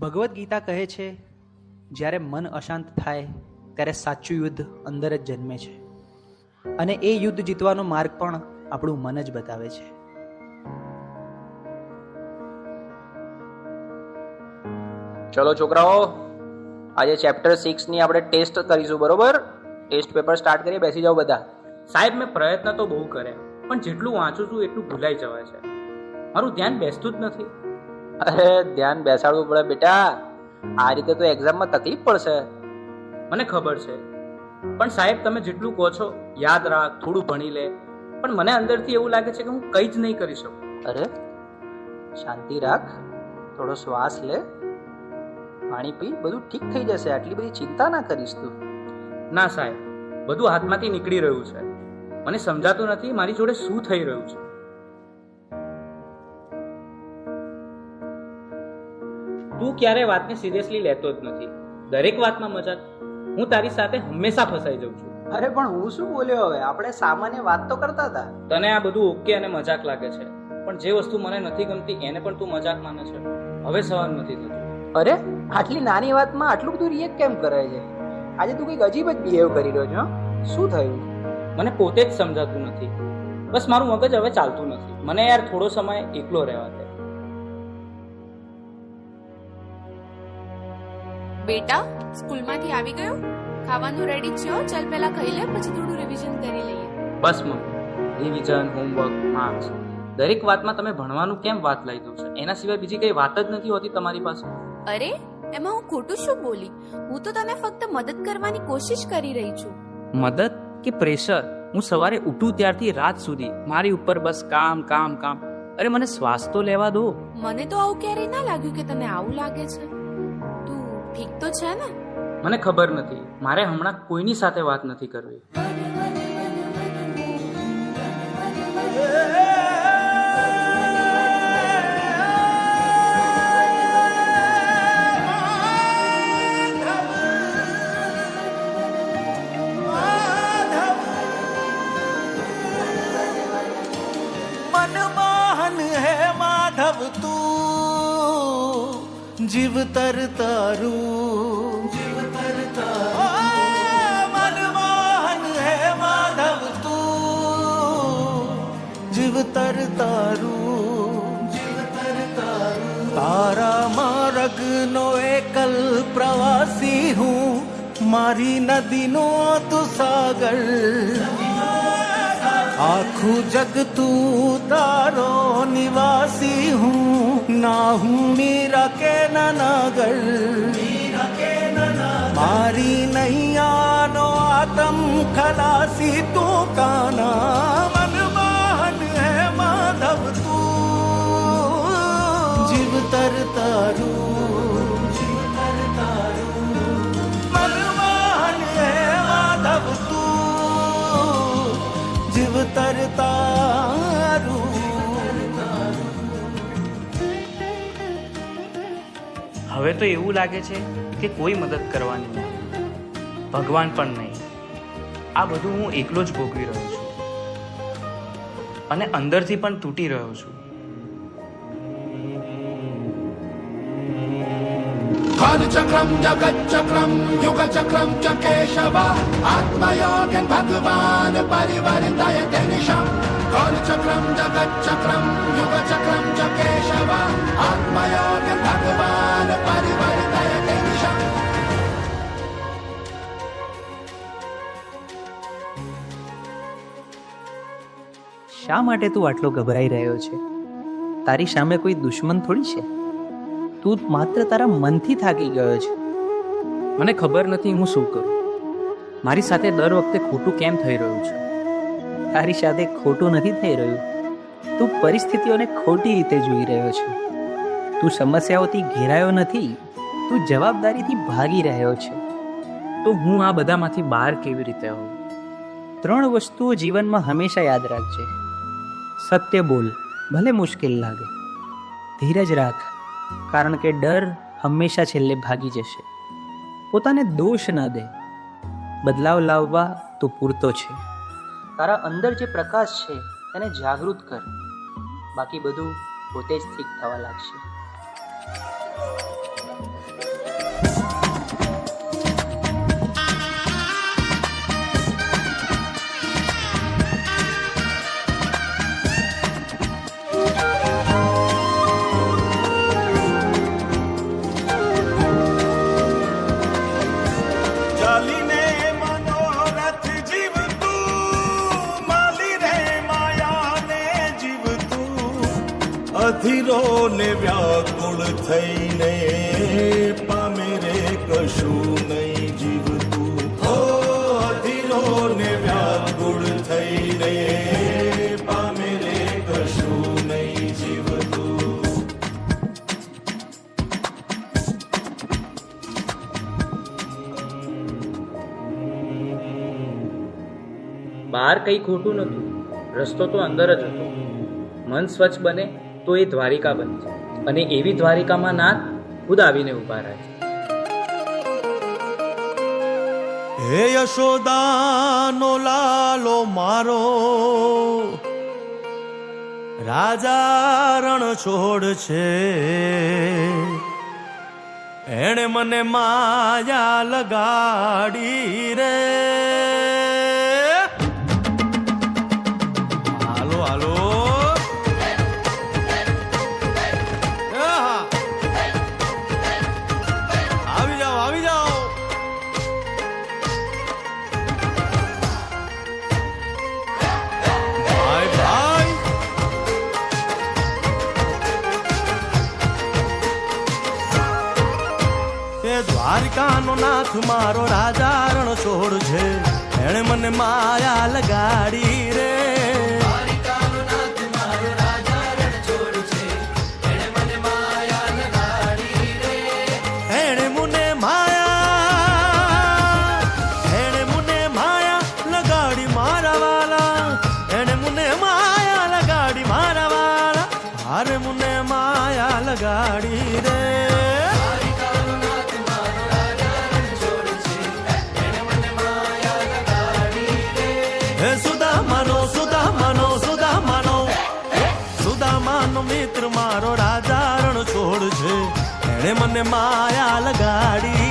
ભગવદ્ ગીતા કહે છે, જ્યારે મન અશાંત થાય ત્યારે સાચું યુદ્ધ અંદર જ જન્મે છે, અને એ યુદ્ધ જીતવાનો માર્ગ પણ આપણું મન જ બતાવે છે. ચલો છોકરાઓ, આજે ચેપ્ટર 6 ની આપણે ટેસ્ટ કરીશું, બરોબર? ટેસ્ટ પેપર સ્ટાર્ટ કરીએ, બેસી જાઓ બધા. સાહેબ, મેં પ્રયત્ન તો બહુ કર્યા, પણ જેટલું વાંચું છું એટલું ભૂલાઈ જવાય છે. મારું ધ્યાન બેસતું જ નથી. અરે ધ્યાન બેસાડવું પડે બેટા, આ રીતે તો એક્ઝામમાં તકલીફ પડશે. મને ખબર છે, પણ સાહેબ તમે જેટલું કહો છો યાદ રાખ, થોડું ભણી લે, પણ મને અંદરથી એવું લાગે છે કે હું કંઈ જ નહીં કરી શકું. અરે શાંતિ રાખ, થોડો શ્વાસ લે, પાણી પી, બધું ઠીક થઈ જશે. આટલી બધી ચિંતા ના કરીશ તું. ના સાહેબ, બધું હાથમાંથી નીકળી રહ્યું છે. મને સમજાતું નથી મારી જોડે શું થઈ રહ્યું છે. તું ક્યારે વાતને સિરિયસલી લેતો જ નથી, દરેક વાતમાં મજાક. હું તારી સાથે હંમેશા ફસાઈ જાઉં છું. અરે પણ હું શું બોલ્યો? હવે આપણે સામાન્ય વાત તો કરતા હતા. તને આ બધું ઓકે અને મજાક લાગે છે, પણ જે વસ્તુ મને નથી ગમતી એને પણ તું મજાક માને છે. હવે સહન નથી થતું. અરે આટલી નાની વાતમાં આટલું બધું રિએક્ટ કેમ કરે છે? આજે તું કંઈક અજીબ જ બિહેવ કરી રહ્યો છો. શું થયું? મને પોતે જ સમજાતું નથી. બસ મારું મગજ હવે ચાલતું નથી. મને યાર થોડો સમય એકલો રહેવા દે. બેટા, સ્કૂલમાંથી આવી ગયો? ખાવાનું રેડી છે? ચાલ પહેલા ખાઈ લે, પછી થોડું રિવિઝન કરી લઈએ. બસ મમ્મી, રિવિઝન, હોમવર્ક, માર્ક્સ, દરેક વાતમાં તમે ભણવાનું કેમ વાત લઈ દો છો? એના સિવાય બીજી કઈ વાત જ નથી હોતી તમારી પાસે. અરે એમાં હું ખોટું શું બોલી? હું તો તને ફક્ત મદદ કરવાની કોશિશ કરી રહી છું. મદદ કે પ્રેશર? હું સવારે ઉઠું ત્યારથી રાત સુધી મારી ઉપર બસ કામ કામ કામ. અરે મને શ્વાસ તો લેવા દો. મને તો આવું ક્યારેય ના લાગ્યું કે તને આવું લાગે છે. તું ઠીક તો છે ને? મને ખબર નથી, મારે હમણાં કોઈની સાથે વાત નથી કરવી. मनमोहन है माधव तू, जीवतर तारू, जीवतर तारू. मनमोहन है माधव तू, जीवतर तारू, जीवतर तारू. तारा मार्ग नो एकल प्रवासी हूँ, मारी नदी नो तू सागर. आखू जग तू तारो निवासी हूँ, ना हूँ मीरा के नागर. मारी नैया नो आत्म खलासी तू काना. मनमोहन है माधव तू, जीवतर तारू, जीवतर तारू. मनमोहन है माधव तू, जीवतर तारू. હવે તો એવું લાગે છે કે કોઈ મદદ કરવાની નહીં, ભગવાન પણ નહીં. આ બધું હું એકલો જ ભોગવી રહ્યો છું અને અંદરથી પણ તૂટી રહ્યો છું. कालचक्रम जगच्चक्रम युगचक्रम च केशव आत्मयोगन भगवान परिवर्तय निशम. कालचक्रम जगच्चक्रम युगचक्रम च केशव आत्मयोगन भगवान परिवर्तय निशम. શા માટે તું આટલો ગભરાઈ રહ્યો છે? તારી સામે કોઈ દુશ્મન થોડી છે. તું માત્ર તારા મનથી થાકી ગયો છે. મને ખબર નથી હું શું કરું. મારી સાથે દર વખતે ખોટું કેમ થઈ રહ્યું છે? તારી સાથે ખોટું નથી થઈ રહ્યું, તું પરિસ્થિતિઓને ખોટી રીતે જોઈ રહ્યો છે. તું સમસ્યાઓથી ઘેરાયો નથી, તું જવાબદારીથી ભાગી રહ્યો છે. તો હું આ બધામાંથી બહાર કેવી રીતે આવું? 3 વસ્તુઓ જીવનમાં હંમેશા યાદ રાખજે. સત્ય બોલ, ભલે મુશ્કેલ લાગે. ધીરજ રાખ, કારણ કે ડર હંમેશા છેલ્લે ભાગી જશે. પોતાને દોષ ના દે, બદલાવ લાવવા તો પૂરતો છે. તારા અંદર જે પ્રકાશ છે એને જાગૃત કર, બાકી બધું પોતે જ ઠીક થવા લાગશે. ચાલીને મનોરથ જીવતું, માલી રે માયાને જીવતું, અધીરો ને વ્યાકુળ થઈને પામે રે કશું નહીં જીવતું. હો અધીરો ને વ્યાકુળ થઈને પામે રે કશું નહીં જીવતું. બહાર કંઈ ખોટું નહોતું, રસ્તો તો અંદર જ હતો. મન સ્વચ્છ બને તો એ દ્વારિકા બને છે, અને એવી દ્વારિકામાં નાથ ખુદ આવીને ઊભા રહે છે. હે યશોદાનો લાલો મારો, રાજા રણ છોડ છે, એણે મને માયા લગાડી રે. હાલો હાલો આહા. આવી જાઓ આવી જાઓ. ભાઈ ભાઈ એ દ્વારિકાનો નાથ મારો રાજા રણ છોડ છે, એણે મને માયા લગાડી રે. એણે મને માયા લગાડી મારા વાલા, એણે મને માયા લગાડી મારા વાલા, હારે મને માયા લગાડી રે. હે સુદામાનો સુદામાનો સુદામાનો, સુદામાનો મિત્ર મારો રાજા રણ છોડ છે, એણે મને માયા લગાડી